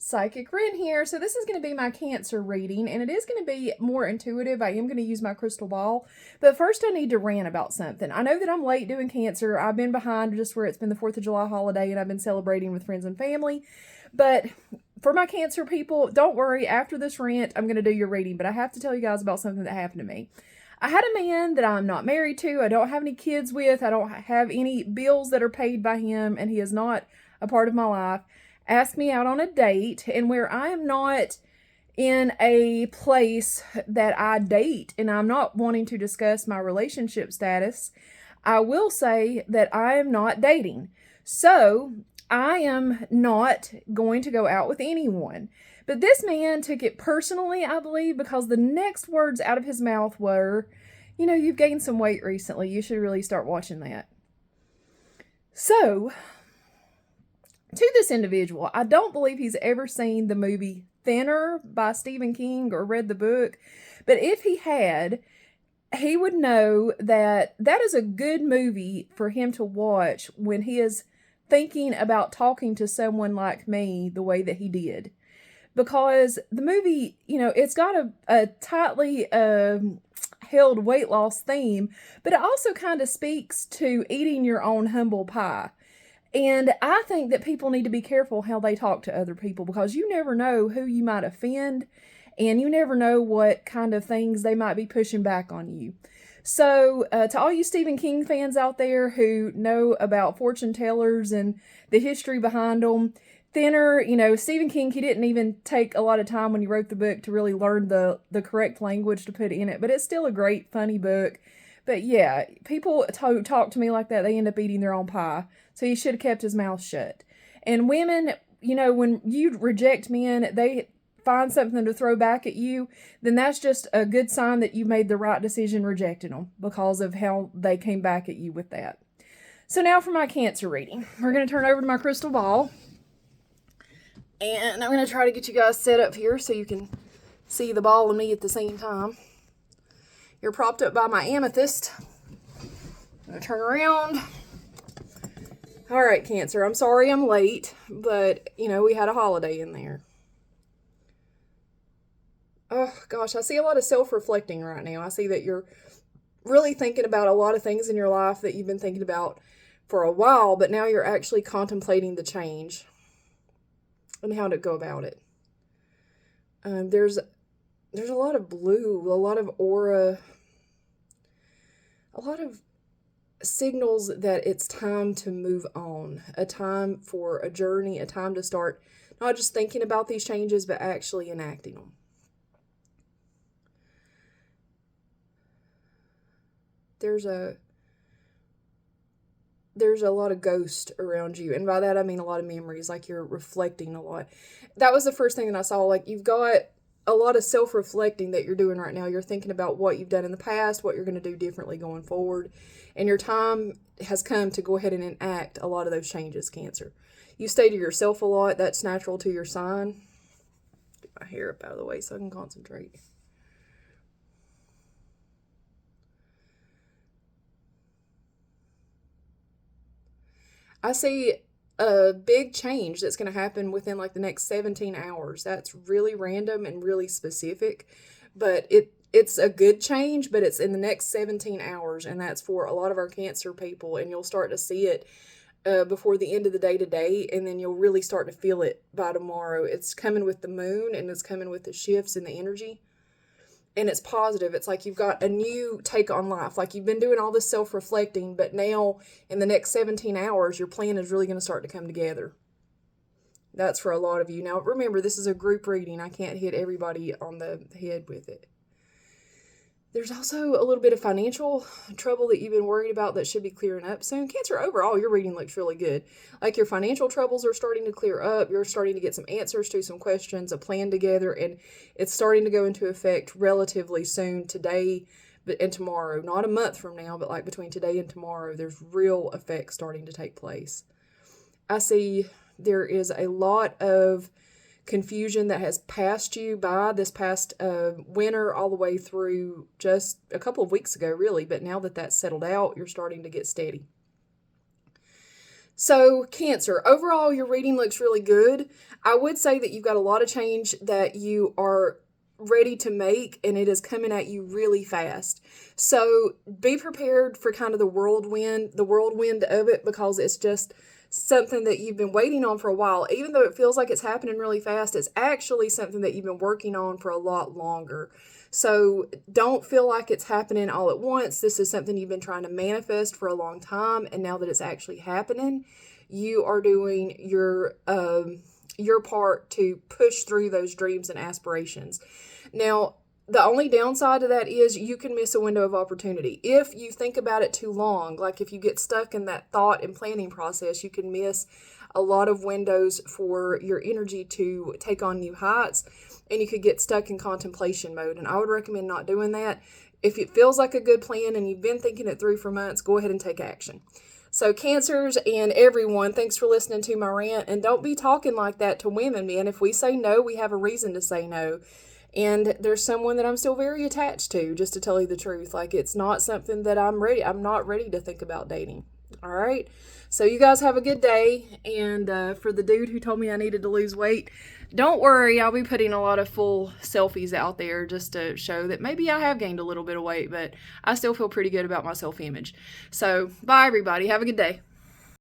Psychic Rin here. So this is going to be my Cancer reading, and it is going to be more intuitive. I am going to use my crystal ball, but first I need to rant about something. I know that I'm late doing Cancer. I've been behind just where it's been the 4th of July holiday, and I've been celebrating with friends and family. But for my Cancer people, don't worry. After this rant, I'm going to do your reading, but I have to tell you guys about something that happened to me. I had a man that I'm not married to. I don't have any kids with. I don't have any bills that are paid by him, and he is not a part of my life. Asked me out on a date, and where I am not in a place that I date and I'm not wanting to discuss my relationship status, I will say that I am not dating. So I am not going to go out with anyone. But this man took it personally, I believe, because the next words out of his mouth were, you've gained some weight recently. You should really start watching that. So, to this individual, I don't believe he's ever seen the movie Thinner by Stephen King or read the book. But if he had, he would know that that is a good movie for him to watch when he is thinking about talking to someone like me the way that he did. Because the movie, it's got a tightly held weight loss theme, but it also kind of speaks to eating your own humble pie. And I think that people need to be careful how they talk to other people, because you never know who you might offend, and you never know what kind of things they might be pushing back on you. So to all you Stephen King fans out there who know about fortune tellers and the history behind them, Thinner, Stephen King, he didn't even take a lot of time when he wrote the book to really learn the correct language to put in it, but it's still a great, funny book. But yeah, people talk to me like that, they end up eating their own pie. So he should have kept his mouth shut. And women, when you reject men, they find something to throw back at you, then that's just a good sign that you made the right decision rejecting them because of how they came back at you with that. So now for my Cancer reading. We're going to turn over to my crystal ball. And I'm going to try to get you guys set up here so you can see the ball and me at the same time. You're propped up by my amethyst. I'm going to turn around. All right, Cancer, I'm sorry I'm late, but, we had a holiday in there. Oh, gosh, I see a lot of self-reflecting right now. I see that you're really thinking about a lot of things in your life that you've been thinking about for a while, but now you're actually contemplating the change and how to go about it. There's a lot of blue, a lot of aura, a lot of signals that it's time to move on, a time for a journey, a time to start not just thinking about these changes, but actually enacting them. There's a lot of ghost around you, and by that I mean a lot of memories, like you're reflecting a lot. That was the first thing that I saw, like you've got a lot of self-reflecting that you're doing right now. You're thinking about what you've done in the past, what you're going to do differently going forward, and your time has come to go ahead and enact a lot of those changes, Cancer. You stay to yourself a lot. That's natural to your sign. Get my hair up out of the way so I can concentrate. I see a big change that's going to happen within like the next 17 hours. That's really random and really specific, but it's a good change, but it's in the next 17 hours, and that's for a lot of our Cancer people, and you'll start to see it before the end of the day today, and then you'll really start to feel it by tomorrow. It's coming with the moon, and it's coming with the shifts in the energy. And it's positive. It's like you've got a new take on life. Like you've been doing all this self-reflecting, but now in the next 17 hours, your plan is really going to start to come together. That's for a lot of you. Now, remember, this is a group reading. I can't hit everybody on the head with it. There's also a little bit of financial trouble that you've been worried about that should be clearing up soon. Cancer, overall, your reading looks really good. Like your financial troubles are starting to clear up. You're starting to get some answers to some questions, a plan together, and it's starting to go into effect relatively soon, today and tomorrow. Not a month from now, but like between today and tomorrow, there's real effects starting to take place. I see there is a lot of confusion that has passed you by this past winter all the way through just a couple of weeks ago, really. But now that that's settled out, you're starting to get steady. So, Cancer, overall, your reading looks really good. I would say that you've got a lot of change that you are ready to make, and it is coming at you really fast. So, be prepared for kind of the whirlwind of it, because it's just something that you've been waiting on for a while. Even though it feels like it's happening really fast, it's actually something that you've been working on for a lot longer. So don't feel like it's happening all at once. This is something you've been trying to manifest for a long time, and now that it's actually happening, you are doing your part to push through those dreams and aspirations. Now, the only downside to that is you can miss a window of opportunity. If you think about it too long, like if you get stuck in that thought and planning process, you can miss a lot of windows for your energy to take on new heights, and you could get stuck in contemplation mode. And I would recommend not doing that. If it feels like a good plan and you've been thinking it through for months, go ahead and take action. So, Cancers and everyone, thanks for listening to my rant. And don't be talking like that to women, man. If we say no, we have a reason to say no. And there's someone that I'm still very attached to, just to tell you the truth. Like, it's not something that I'm not ready to think about dating. All right. So you guys have a good day. And for the dude who told me I needed to lose weight, don't worry. I'll be putting a lot of full selfies out there just to show that maybe I have gained a little bit of weight, but I still feel pretty good about my self-image. So bye, everybody. Have a good day.